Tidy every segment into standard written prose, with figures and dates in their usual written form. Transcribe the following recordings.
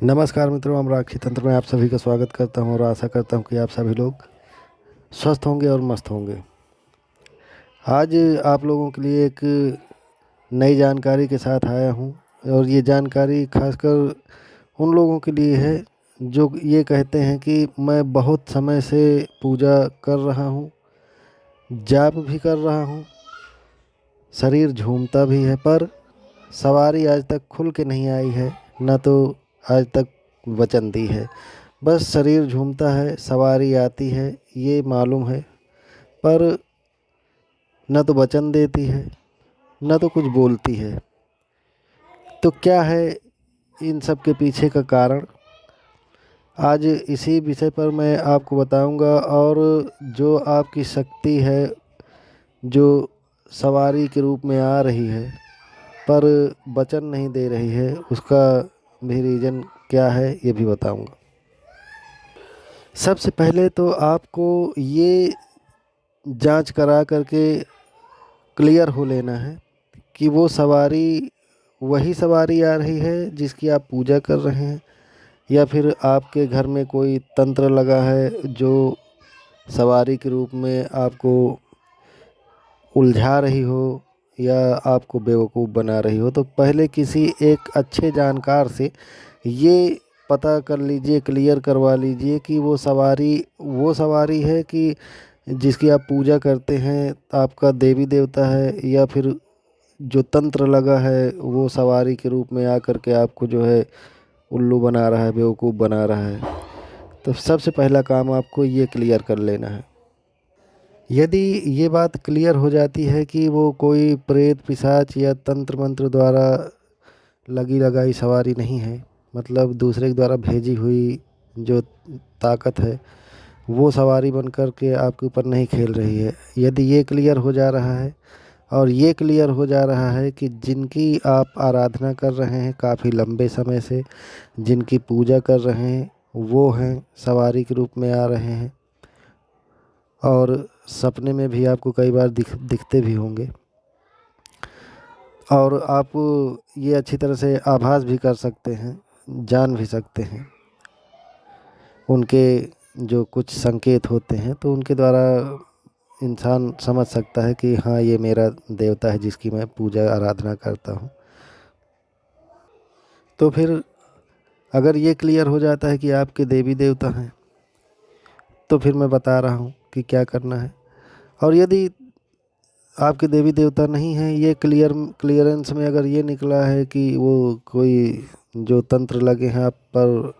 नमस्कार मित्रों, हम राखी तंत्र में आप सभी का स्वागत करता हूं और आशा करता हूं कि आप सभी लोग स्वस्थ होंगे और मस्त होंगे। आज आप लोगों के लिए एक नई जानकारी के साथ आया हूं और ये जानकारी खासकर उन लोगों के लिए है जो ये कहते हैं कि मैं बहुत समय से पूजा कर रहा हूं, जाप भी कर रहा हूं, शरीर झूमता भी है, पर सवारी आज तक खुल के नहीं आई है, न तो आज तक वचन दी है। बस शरीर झूमता है, सवारी आती है, ये मालूम है, पर न तो वचन देती है, न तो कुछ बोलती है। तो क्या है इन सब के पीछे का कारण? आज इसी विषय पर मैं आपको बताऊंगा। और जो आपकी शक्ति है, जो सवारी के रूप में आ रही है पर वचन नहीं दे रही है, उसका भी रीज़न क्या है ये भी बताऊंगा। सबसे पहले तो आपको ये जांच करा करके क्लियर हो लेना है कि वो सवारी वही सवारी आ रही है जिसकी आप पूजा कर रहे हैं, या फिर आपके घर में कोई तंत्र लगा है जो सवारी के रूप में आपको उलझा रही हो या आपको बेवकूफ़ बना रही हो। तो पहले किसी एक अच्छे जानकार से ये पता कर लीजिए, क्लियर करवा लीजिए कि वो सवारी है कि जिसकी आप पूजा करते हैं, आपका देवी देवता है, या फिर जो तंत्र लगा है वो सवारी के रूप में आकर के आपको जो है उल्लू बना रहा है, बेवकूफ़ बना रहा है। तो सबसे पहला काम आपको ये क्लियर कर लेना है। यदि ये बात क्लियर हो जाती है कि वो कोई प्रेत पिशाच या तंत्र मंत्र द्वारा लगी लगाई सवारी नहीं है, मतलब दूसरे के द्वारा भेजी हुई जो ताकत है वो सवारी बन कर के आपके ऊपर नहीं खेल रही है, यदि ये क्लियर हो जा रहा है और ये क्लियर हो जा रहा है कि जिनकी आप आराधना कर रहे हैं काफ़ी लंबे समय से, जिनकी पूजा कर रहे हैं, वो हैं सवारी के रूप में आ रहे हैं और सपने में भी आपको कई बार दिखते भी होंगे, और आप ये अच्छी तरह से आभास भी कर सकते हैं, जान भी सकते हैं उनके जो कुछ संकेत होते हैं, तो उनके द्वारा इंसान समझ सकता है कि हाँ, ये मेरा देवता है जिसकी मैं पूजा आराधना करता हूँ। तो फिर अगर ये क्लियर हो जाता है कि आपके देवी देवता हैं, तो फिर मैं बता रहा हूँ कि क्या करना है। और यदि आपके देवी देवता नहीं हैं, ये क्लियरेंस में अगर ये निकला है कि वो कोई जो तंत्र लगे हैं आप पर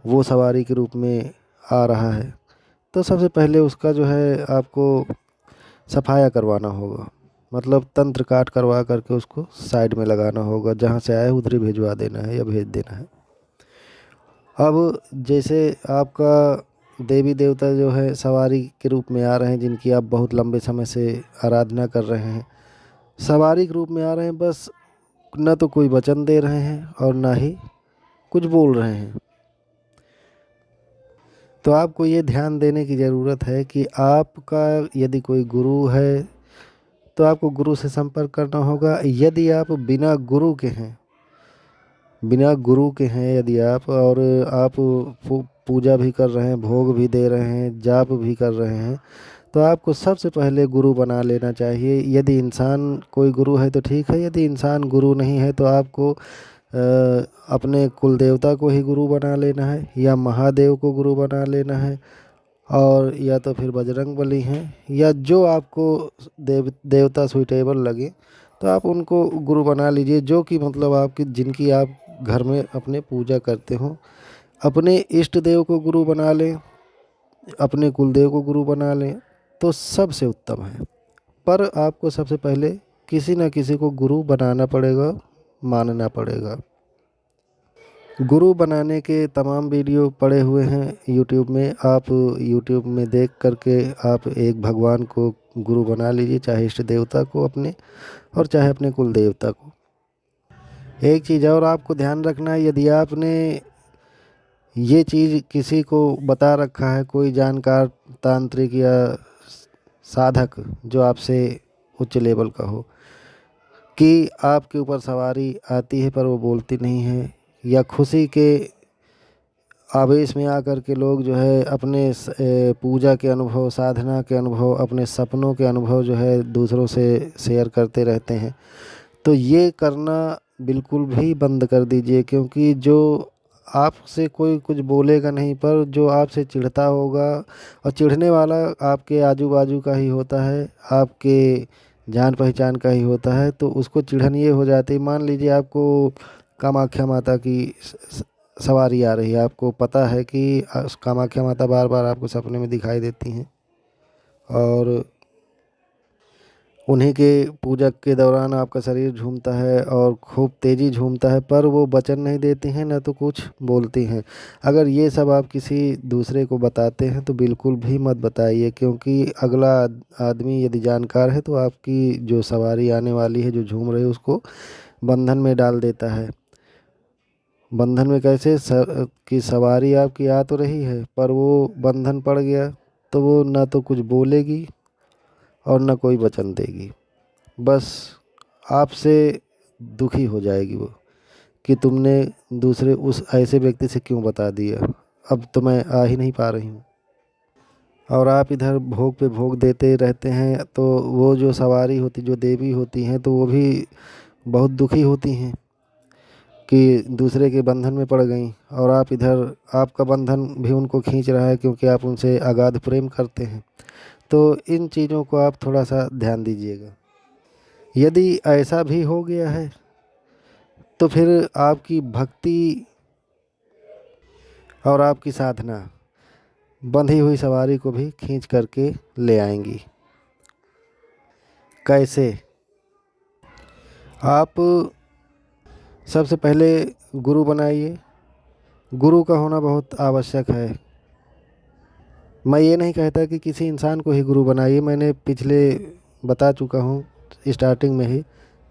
वो सवारी के रूप में आ रहा है, तो सबसे पहले उसका जो है आपको सफाया करवाना होगा। मतलब तंत्र काट करवा करके उसको साइड में लगाना होगा, जहाँ से आया उधर ही भिजवा देना है या भेज देना है। अब जैसे आपका देवी देवता जो है सवारी के रूप में आ रहे हैं, जिनकी आप बहुत लंबे समय से आराधना कर रहे हैं, सवारी के रूप में आ रहे हैं, बस न तो कोई वचन दे रहे हैं और ना ही कुछ बोल रहे हैं। तो आपको ये ध्यान देने की ज़रूरत है कि आपका यदि कोई गुरु है तो आपको गुरु से संपर्क करना होगा। यदि आप बिना गुरु के हैं यदि आप, और आप पूजा भी कर रहे हैं, भोग भी दे रहे हैं, जाप भी कर रहे हैं, तो आपको सबसे पहले गुरु बना लेना चाहिए। यदि इंसान कोई गुरु है तो ठीक है, यदि इंसान गुरु नहीं है तो आपको अपने कुल देवता को ही गुरु बना लेना है, या महादेव को गुरु बना लेना है, और या तो फिर बजरंग बली हैं, या जो आपको देवता सुइटेबल लगे तो आप उनको गुरु बना लीजिए, जो कि मतलब आपकी जिनकी आप घर में अपने पूजा करते हो। अपने इष्ट देव को गुरु बना लें, अपने कुलदेव को गुरु बना लें तो सबसे उत्तम है। पर आपको सबसे पहले किसी न किसी को गुरु बनाना पड़ेगा, मानना पड़ेगा। गुरु बनाने के तमाम वीडियो पड़े हुए हैं यूट्यूब में, आप यूट्यूब में देख करके आप एक भगवान को गुरु बना लीजिए, चाहे इष्ट देवता को अपने और चाहे अपने कुल देवता को। एक चीज़ और आपको ध्यान रखना है, यदि आपने ये चीज़ किसी को बता रखा है, कोई जानकार तांत्रिक या साधक जो आपसे उच्च लेवल का हो, कि आपके ऊपर सवारी आती है पर वो बोलती नहीं है, या खुशी के आवेश में आकर के लोग जो है अपने पूजा के अनुभव, साधना के अनुभव, अपने सपनों के अनुभव जो है दूसरों से शेयर करते रहते हैं। तो ये करना बिल्कुल भी बंद कर दीजिए, क्योंकि जो आपसे कोई कुछ बोलेगा नहीं, पर जो आपसे चिढ़ता होगा, और चिढ़ने वाला आपके आजू बाजू का ही होता है, आपके जान पहचान का ही होता है, तो उसको चिढ़न ये हो जाती है। मान लीजिए आपको कामाख्या माता की सवारी आ रही है, आपको पता है कि कामाख्या माता बार बार आपको सपने में दिखाई देती हैं, और उन्हीं के पूजा के दौरान आपका शरीर झूमता है और खूब तेज़ी झूमता है, पर वो वचन नहीं देती हैं, न तो कुछ बोलती हैं। अगर ये सब आप किसी दूसरे को बताते हैं तो बिल्कुल भी मत बताइए, क्योंकि अगला आदमी यदि जानकार है तो आपकी जो सवारी आने वाली है, जो झूम रही है, उसको बंधन में डाल देता है। बंधन में कैसे? कि सवारी आपकी आ तो रही है, पर वो बंधन पड़ गया तो वो ना तो कुछ बोलेगी और ना कोई वचन देगी, बस आपसे दुखी हो जाएगी वो, कि तुमने दूसरे उस ऐसे व्यक्ति से क्यों बता दिया, अब तो मैं आ ही नहीं पा रही हूँ। और आप इधर भोग पे भोग देते रहते हैं, तो वो जो सवारी होती, जो देवी होती हैं, तो वो भी बहुत दुखी होती हैं कि दूसरे के बंधन में पड़ गई, और आप इधर आपका बंधन भी उनको खींच रहा है, क्योंकि आप उनसे अगाध प्रेम करते हैं। तो इन चीज़ों को आप थोड़ा सा ध्यान दीजिएगा। यदि ऐसा भी हो गया है तो फिर आपकी भक्ति और आपकी साधना बंधी हुई सवारी को भी खींच करके ले आएंगी। कैसे? आप सबसे पहले गुरु बनाइए। गुरु का होना बहुत आवश्यक है। मैं ये नहीं कहता कि किसी इंसान को ही गुरु बनाइए, मैंने पिछले बता चुका हूँ स्टार्टिंग में ही।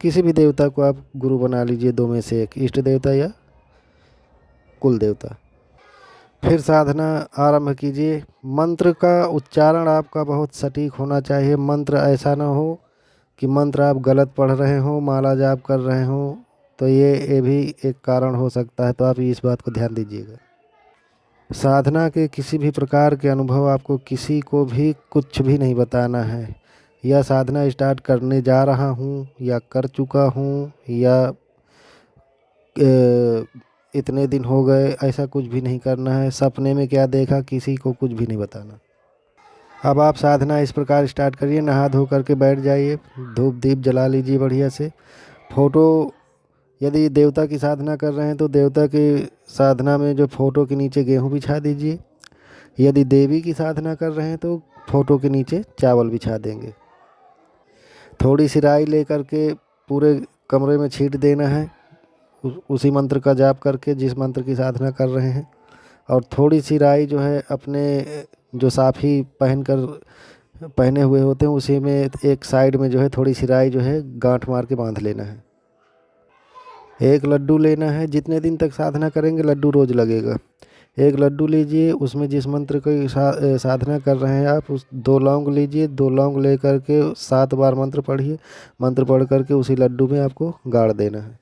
किसी भी देवता को आप गुरु बना लीजिए, दो में से एक, इष्ट देवता या कुल देवता। फिर साधना आरंभ कीजिए। मंत्र का उच्चारण आपका बहुत सटीक होना चाहिए। मंत्र ऐसा ना हो कि मंत्र आप गलत पढ़ रहे हो, माला जाप कर रहे हो, तो ये भी एक कारण हो सकता है, तो आप इस बात को ध्यान दीजिएगा। साधना के किसी भी प्रकार के अनुभव आपको किसी को भी कुछ भी नहीं बताना है। या साधना स्टार्ट करने जा रहा हूँ, या कर चुका हूँ, या इतने दिन हो गए, ऐसा कुछ भी नहीं करना है। सपने में क्या देखा, किसी को कुछ भी नहीं बताना। अब आप साधना इस प्रकार स्टार्ट करिए। नहा धो करके बैठ जाइए, धूप दीप जला लीजिए बढ़िया से। फोटो, यदि देवता की साधना कर रहे हैं तो देवता की साधना में जो फोटो के नीचे गेहूँ बिछा दीजिए। यदि देवी की साधना कर रहे हैं तो फोटो के नीचे चावल बिछा देंगे। थोड़ी सी राई ले करके पूरे कमरे में छींट देना है, उसी मंत्र का जाप करके जिस मंत्र की साधना कर रहे हैं। और थोड़ी सी राई जो है अपने जो साफी पहने हुए होते हैं, उसी में एक साइड में जो है थोड़ी सी राई जो है गांठ मार के बांध लेना है। एक लड्डू लेना है। जितने दिन तक साधना करेंगे लड्डू रोज लगेगा। एक लड्डू लीजिए, उसमें जिस मंत्र की साधना कर रहे हैं आप, उस 2 लौंग लीजिए। 2 लौंग ले करके 7 बार मंत्र पढ़िए। मंत्र पढ़ करके उसी लड्डू में आपको गाड़ देना है।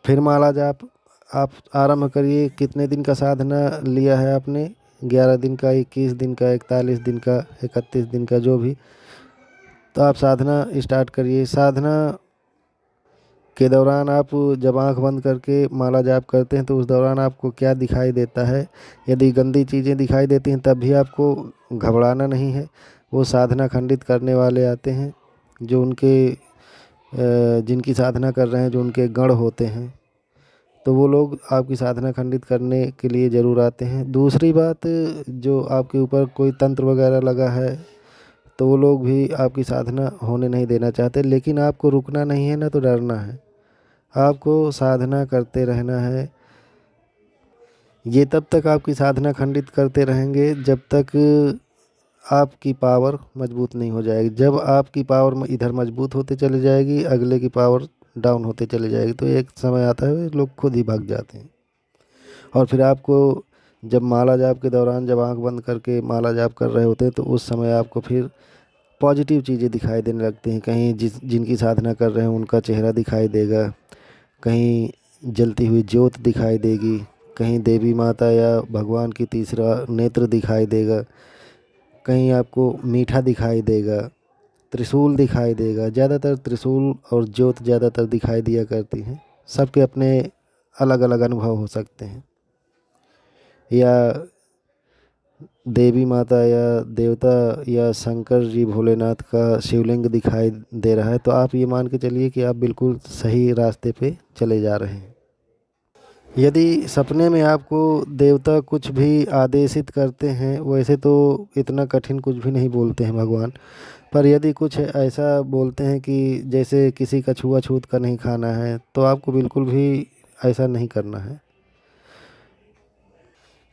फिर माला जाप आप आरंभ करिए। कितने दिन का साधना लिया है आपने? 11 दिन का, 21 दिन का, 41 दिन का, 31 दिन का, जो भी। तो आप साधना स्टार्ट करिए। साधना के दौरान आप जब आंख बंद करके माला जाप करते हैं तो उस दौरान आपको क्या दिखाई देता है? यदि गंदी चीज़ें दिखाई देती हैं तब भी आपको घबराना नहीं है। वो साधना खंडित करने वाले आते हैं, जो उनके जिनकी साधना कर रहे हैं, जो उनके गण होते हैं, तो वो लोग आपकी साधना खंडित करने के लिए ज़रूर आते हैं। दूसरी बात, जो आपके ऊपर कोई तंत्र वगैरह लगा है तो वो लोग भी आपकी साधना होने नहीं देना चाहते। लेकिन आपको रुकना नहीं है, ना तो डरना है। आपको साधना करते रहना है। ये तब तक आपकी साधना खंडित करते रहेंगे जब तक आपकी पावर मजबूत नहीं हो जाएगी। जब आपकी पावर इधर मजबूत होते चले जाएगी, अगले की पावर डाउन होते चले जाएगी, तो एक समय आता है लोग खुद ही भाग जाते हैं। और फिर आपको जब माला जाप के दौरान, जब आंख बंद करके माला जाप कर रहे होते हैं, तो उस समय आपको फिर पॉजिटिव चीज़ें दिखाई देने लगती हैं। कहीं जिनकी साधना कर रहे हैं उनका चेहरा दिखाई देगा, कहीं जलती हुई ज्योत दिखाई देगी, कहीं देवी माता या भगवान की तीसरा नेत्र दिखाई देगा, कहीं आपको मीठा दिखाई देगा, त्रिशूल दिखाई देगा। ज़्यादातर त्रिशूल और ज्योत ज़्यादातर दिखाई दिया करती हैं। सबके अपने अलग अलग अनुभव हो सकते हैं। या देवी माता या देवता या शंकर जी भोलेनाथ का शिवलिंग दिखाई दे रहा है, तो आप ये मान के चलिए कि आप बिल्कुल सही रास्ते पे चले जा रहे हैं। यदि सपने में आपको देवता कुछ भी आदेशित करते हैं, वैसे तो इतना कठिन कुछ भी नहीं बोलते हैं भगवान, पर यदि कुछ ऐसा बोलते हैं कि जैसे किसी का छुआछूत का नहीं खाना है, तो आपको बिल्कुल भी ऐसा नहीं करना है।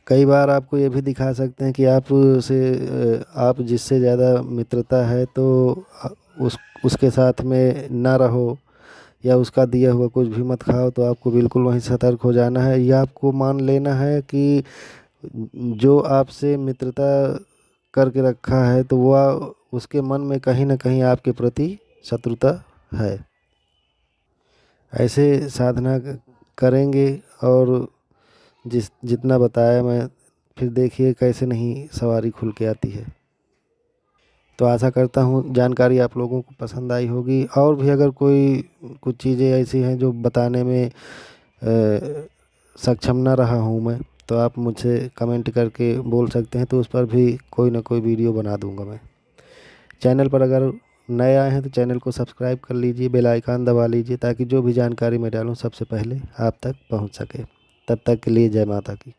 कई बार आपको ये भी दिखा सकते हैं कि आप जिससे ज़्यादा मित्रता है तो अ, उसके साथ में ना रहो, या उसका दिया हुआ कुछ भी मत खाओ, तो आपको बिल्कुल वहीं सतर्क हो जाना है। या आपको मान लेना है कि जो आपसे मित्रता करके रखा है, तो वह उसके मन में कहीं ना कहीं आपके प्रति शत्रुता है। ऐसे साधना करेंगे और जितना बताया मैं, फिर देखिए कैसे नहीं सवारी खुल के आती है। तो आशा करता हूँ जानकारी आप लोगों को पसंद आई होगी। और भी अगर कोई कुछ चीज़ें ऐसी हैं जो बताने में सक्षम ना रहा हूँ मैं, तो आप मुझसे कमेंट करके बोल सकते हैं, तो उस पर भी कोई ना कोई वीडियो बना दूंगा मैं। चैनल पर अगर नए आए हैं तो चैनल को सब्सक्राइब कर लीजिए, बेल आइकन दबा लीजिए, ताकि जो भी जानकारी मैं डालूँ सबसे पहले आप तक पहुँच सके। तब तक के लिए जय माता की।